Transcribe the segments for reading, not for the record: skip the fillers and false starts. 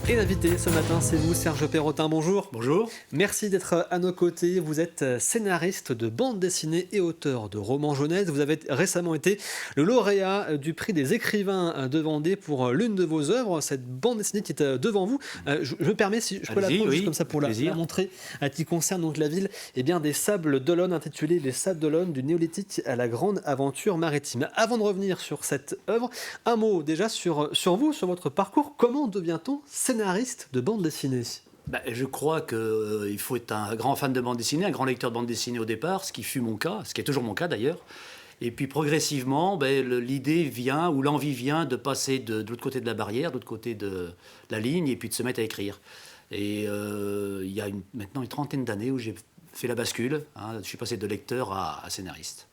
Et l'invité ce matin, c'est vous, Serge Perrotin. Bonjour. Bonjour. Merci d'être à nos côtés. Vous êtes scénariste de bande dessinée et auteur de romans jeunesse. Vous avez récemment été le lauréat du prix des écrivains de Vendée pour l'une de vos œuvres, cette bande dessinée qui est devant vous. Je me permets, si je peux la prendre juste comme ça pour la montrer, qui concerne donc la ville des Sables d'Olonne, intitulée Les Sables d'Olonne, du néolithique à la grande aventure maritime. Avant de revenir sur cette œuvre, un mot déjà sur vous, sur votre parcours. Comment devient-on scénariste de bande dessinée? Je crois qu'il faut être un grand fan de bande dessinée, un grand lecteur de bande dessinée au départ, ce qui fut mon cas, ce qui est toujours mon cas d'ailleurs. Et puis progressivement, l'idée vient, ou l'envie vient de passer de l'autre côté de la barrière, de l'autre côté de la ligne, et puis de se mettre à écrire. Et il y a maintenant une trentaine d'années où j'ai fait la bascule. Je suis passé de lecteur à scénariste.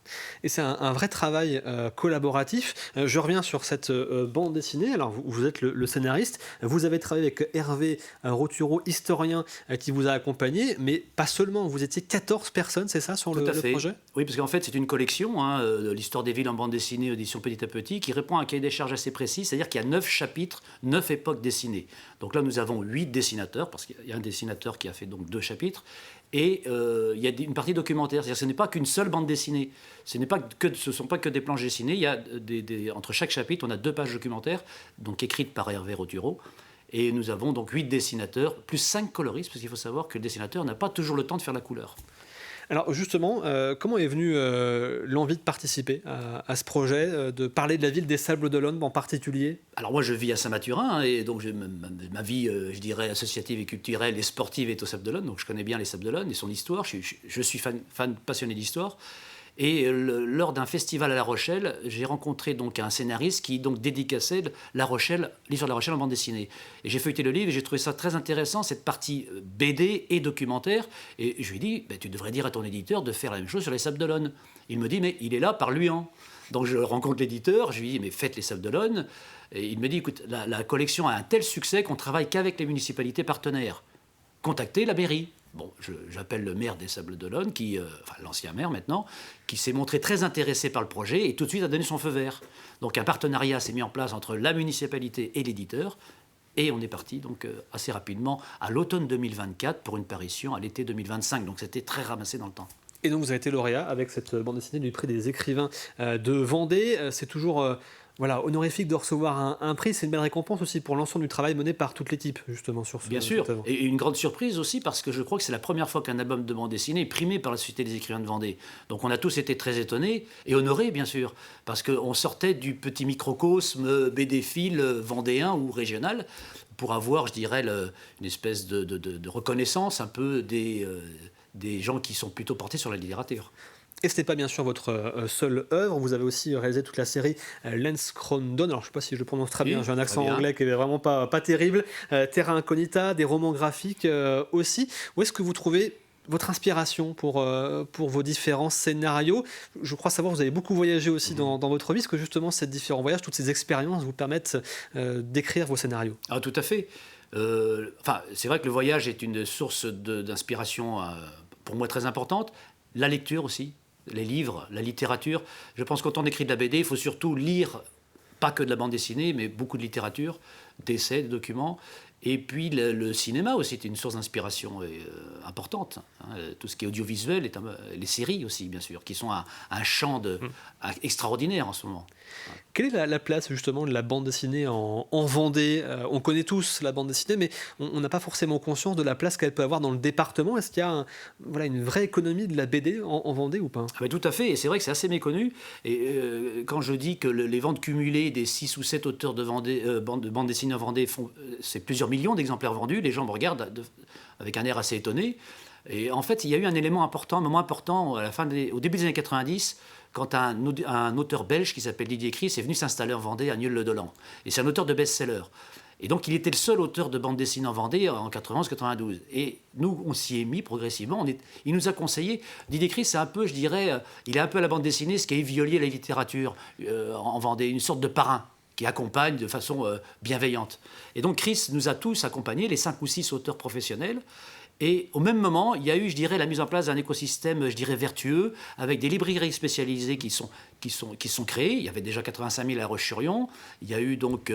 Et c'est un vrai travail collaboratif. Je reviens sur cette bande dessinée. Alors, vous êtes le scénariste. Vous avez travaillé avec Hervé Roturo, historien, qui vous a accompagné. Mais pas seulement. Vous étiez 14 personnes, c'est ça, sur le projet? Oui, parce qu'en fait, c'est une collection, de l'histoire des villes en bande dessinée, édition Petit à Petit, qui répond à un cahier des charges assez précis. C'est-à-dire qu'il y a 9 chapitres, 9 époques dessinées. Donc là, nous avons 8 dessinateurs, parce qu'il y a un dessinateur qui a fait donc 2 chapitres. Et il y a une partie documentaire, c'est-à-dire que ce n'est pas qu'une seule bande dessinée, ce ne sont pas que des planches dessinées, il y a entre chaque chapitre, on a 2 pages documentaires, donc écrites par Hervé Roturo, et nous avons donc 8 dessinateurs, plus 5 coloristes, parce qu'il faut savoir que le dessinateur n'a pas toujours le temps de faire la couleur. Alors justement, comment est venue l'envie de participer à ce projet, de parler de la ville des Sables d'Olonne en particulier? Alors moi je vis à Saint-Mathurin, et donc ma vie, je dirais, associative et culturelle et sportive est aux Sables d'Olonne, donc je connais bien les Sables d'Olonne et son histoire, je suis fan passionné d'histoire. Et lors d'un festival à La Rochelle, j'ai rencontré donc un scénariste qui donc dédicaçait La Rochelle, l'histoire de La Rochelle en bande dessinée. Et j'ai feuilleté le livre et j'ai trouvé ça très intéressant, cette partie BD et documentaire. Et je lui ai dit, tu devrais dire à ton éditeur de faire la même chose sur les Sables d'Olonne. Il me dit, mais il est là par Luan. Donc je rencontre l'éditeur, je lui dis, mais faites les Sables d'Olonne. Et il me dit, écoute, la collection a un tel succès qu'on travaille qu'avec les municipalités partenaires. Contactez la mairie. Bon, j'appelle le maire des Sables d'Olonne, l'ancien maire maintenant, qui s'est montré très intéressé par le projet et tout de suite a donné son feu vert. Donc un partenariat s'est mis en place entre la municipalité et l'éditeur. Et on est parti donc assez rapidement à l'automne 2024 pour une parution à l'été 2025. Donc c'était très ramassé dans le temps. Et donc vous avez été lauréat avec cette bande dessinée du prix des écrivains de Vendée. C'est toujours honorifique de recevoir un prix. C'est une belle récompense aussi pour l'ensemble du travail mené par toute l'équipe, justement, sur ce. Bien sûr, et une grande surprise aussi, parce que je crois que c'est la première fois qu'un album de bande dessinée est primé par la Société des écrivains de Vendée. Donc on a tous été très étonnés, et honorés, bien sûr, parce qu'on sortait du petit microcosme BD-phile vendéen ou régional, pour avoir, je dirais, une espèce de reconnaissance un peu des gens qui sont plutôt portés sur la littérature. Et ce n'est pas bien sûr votre seule œuvre. Vous avez aussi réalisé toute la série Länskrondon. Alors je ne sais pas si je le prononce très bien, j'ai un accent anglais qui n'est vraiment pas terrible. Terra Incognita, des romans graphiques aussi. Où est-ce que vous trouvez votre inspiration pour vos différents scénarios? Je crois savoir que vous avez beaucoup voyagé aussi dans votre vie. Est-ce que justement ces différents voyages, toutes ces expériences vous permettent d'écrire vos scénarios? Ah, tout à fait. C'est vrai que le voyage est une source d'inspiration pour moi très importante. La lecture aussi. Les livres, la littérature. Je pense que quand on écrit de la BD, il faut surtout lire, pas que de la bande dessinée, mais beaucoup de littérature, d'essais, de documents. Et puis le cinéma aussi est une source d'inspiration importante. Tout ce qui est audiovisuel, les séries aussi, bien sûr, qui sont un champ extraordinaire en ce moment. Quelle est la place justement de la bande dessinée en Vendée? On connaît tous la bande dessinée, mais on n'a pas forcément conscience de la place qu'elle peut avoir dans le département. Est-ce qu'il y a une vraie économie de la BD en Vendée ou pas? Tout à fait, et c'est vrai que c'est assez méconnu. Et quand je dis que les ventes cumulées des 6 ou 7 auteurs de bande dessinée en Vendée c'est plusieurs millions d'exemplaires vendus, les gens me regardent avec un air assez étonné. Et en fait, il y a eu un élément important, un moment important au début des années 90, quand un auteur belge qui s'appelle Didier Chris est venu s'installer en Vendée à Nieul-le-Dolan. Et c'est un auteur de best-seller. Et donc, il était le seul auteur de bande dessinée en Vendée en 91-92. Et nous, on s'y est mis progressivement. Il nous a conseillé. Didier Chris, c'est un peu, je dirais, il est un peu à la bande dessinée ce qu'a Yves Violier à la littérature en Vendée, une sorte de parrain qui accompagne de façon bienveillante. Et donc, Chris nous a tous accompagnés, les 5 ou 6 auteurs professionnels. Et au même moment, il y a eu, je dirais, la mise en place d'un écosystème, je dirais, vertueux, avec des librairies spécialisées qui sont créées. Il y avait déjà 85 000 à Roche-sur-Yon. Il y a eu donc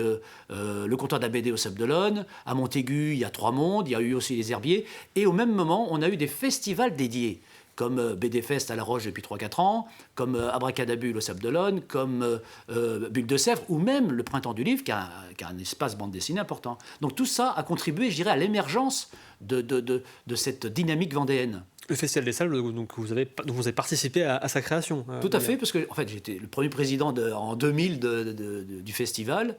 le comptoir de la BD au Sable d'Olonne. À Montaigu, il y a Trois Mondes. Il y a eu aussi les Herbiers. Et au même moment, on a eu des festivals dédiés, comme BD Fest à La Roche depuis 3-4 ans, comme Abracadabule au Sable d'Olonne, comme Bulle de Sèvres, ou même le Printemps du Livre, qui a un espace bande dessinée important. Donc tout ça a contribué, je dirais, à l'émergence de cette dynamique vendéenne. Le Festival des Salles, donc vous avez participé à sa création. Tout à fait, parce que en fait, j'étais le premier président en 2000 du festival,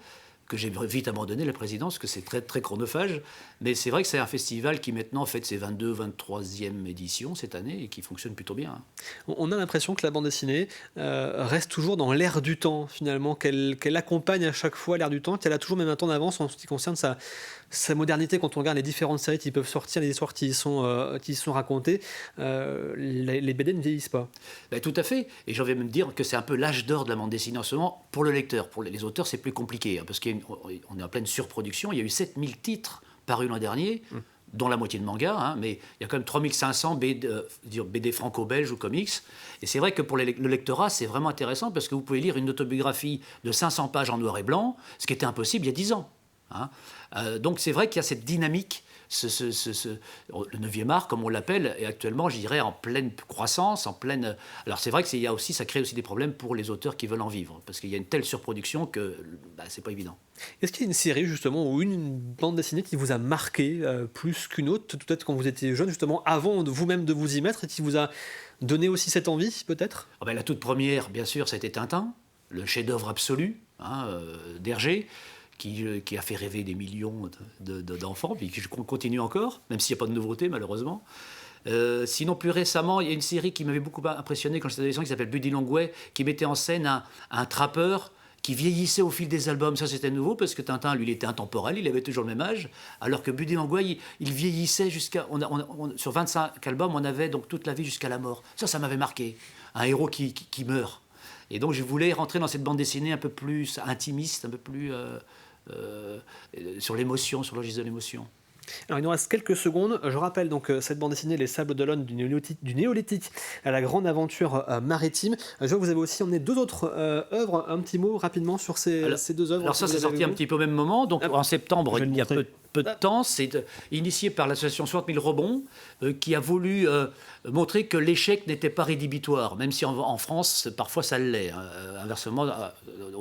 que j'ai vite abandonné la présidence, parce que c'est très, très chronophage. Mais c'est vrai que c'est un festival qui maintenant fête ses 23e éditions cette année et qui fonctionne plutôt bien. On a l'impression que la bande dessinée reste toujours dans l'air du temps, finalement, qu'elle accompagne à chaque fois l'air du temps, qu'elle a toujours même un temps d'avance en ce qui concerne sa modernité. Quand on regarde les différentes séries qui peuvent sortir, les histoires qui y sont racontées, les BD ne vieillissent pas. Ben, tout à fait. Et j'ai envie de me dire que c'est un peu l'âge d'or de la bande dessinée en ce moment pour le lecteur. Pour les auteurs, c'est plus compliqué, hein, parce qu'on est en pleine surproduction. Il y a eu 7000 titres parus l'an dernier, dont la moitié de manga, hein, mais il y a quand même 3500 BD franco-belges ou comics. Et c'est vrai que pour le lectorat, c'est vraiment intéressant, parce que vous pouvez lire une autobiographie de 500 pages en noir et blanc, ce qui était impossible il y a 10 ans. Hein. Donc c'est vrai qu'il y a cette dynamique. Le 9e art, comme on l'appelle, est actuellement, je dirais, en pleine croissance, Alors c'est vrai que ça crée aussi des problèmes pour les auteurs qui veulent en vivre, parce qu'il y a une telle surproduction que c'est pas évident. Est-ce qu'il y a une série, justement, ou une bande dessinée qui vous a marqué plus qu'une autre, peut-être quand vous étiez jeune, justement, avant vous-même de vous y mettre, et qui vous a donné aussi cette envie, peut-être ? La toute première, bien sûr, c'était Tintin, le chef-d'œuvre absolu, d'Hergé, qui a fait rêver des millions d'enfants, puis qui continue encore, même s'il n'y a pas de nouveauté, malheureusement. Sinon, plus récemment, il y a une série qui m'avait beaucoup impressionné quand j'étais adolescent, qui s'appelle Buddy Longway, qui mettait en scène un trappeur qui vieillissait au fil des albums. Ça, c'était nouveau, parce que Tintin, lui, il était intemporel, il avait toujours le même âge, alors que Buddy Longway, il vieillissait jusqu'à... sur 25 albums, on avait donc toute la vie jusqu'à la mort. Ça m'avait marqué. Un héros qui meurt. Et donc, je voulais rentrer dans cette bande dessinée un peu plus intimiste, un peu plus... sur l'émotion, sur le registre de l'émotion. Alors, il nous reste quelques secondes. Je rappelle donc cette bande dessinée Les Sables d'Olonne, du néolithique à la grande aventure maritime. Je vois que vous avez aussi emmené deux autres œuvres. Un petit mot rapidement sur ces deux œuvres. Alors ça, c'est sorti un petit peu au même moment. Donc en septembre, il y a peu de temps. C'est initié par l'association 60 000 rebonds, qui a voulu montrer que l'échec n'était pas rédhibitoire, même si en France, parfois ça l'est, inversement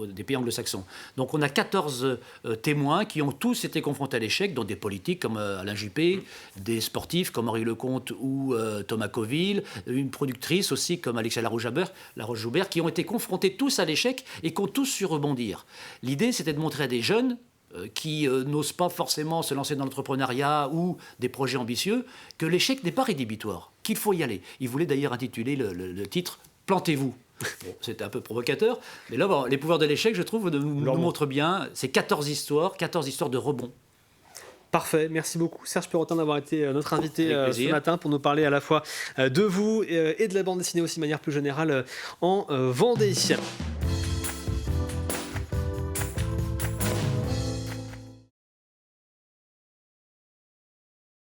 des pays anglo-saxons. Donc on a 14 témoins qui ont tous été confrontés à l'échec, dont des politiques comme Alain Juppé, des sportifs comme Henri Lecomte ou Thomas Coville, une productrice aussi comme Alexia Laroche-Joubert, qui ont été confrontés tous à l'échec et qui ont tous su rebondir. L'idée, c'était de montrer à des jeunes qui n'osent pas forcément se lancer dans l'entrepreneuriat ou des projets ambitieux, que l'échec n'est pas rédhibitoire, qu'il faut y aller. Il voulait d'ailleurs intituler le titre « Plantez-vous ». Bon, c'était un peu provocateur, mais là, les pouvoirs de l'échec, je trouve, nous montrent bien ces 14 histoires de rebond. Parfait, merci beaucoup Serge Perrotin d'avoir été notre invité ce matin pour nous parler à la fois de vous et de la bande dessinée aussi de manière plus générale en Vendée.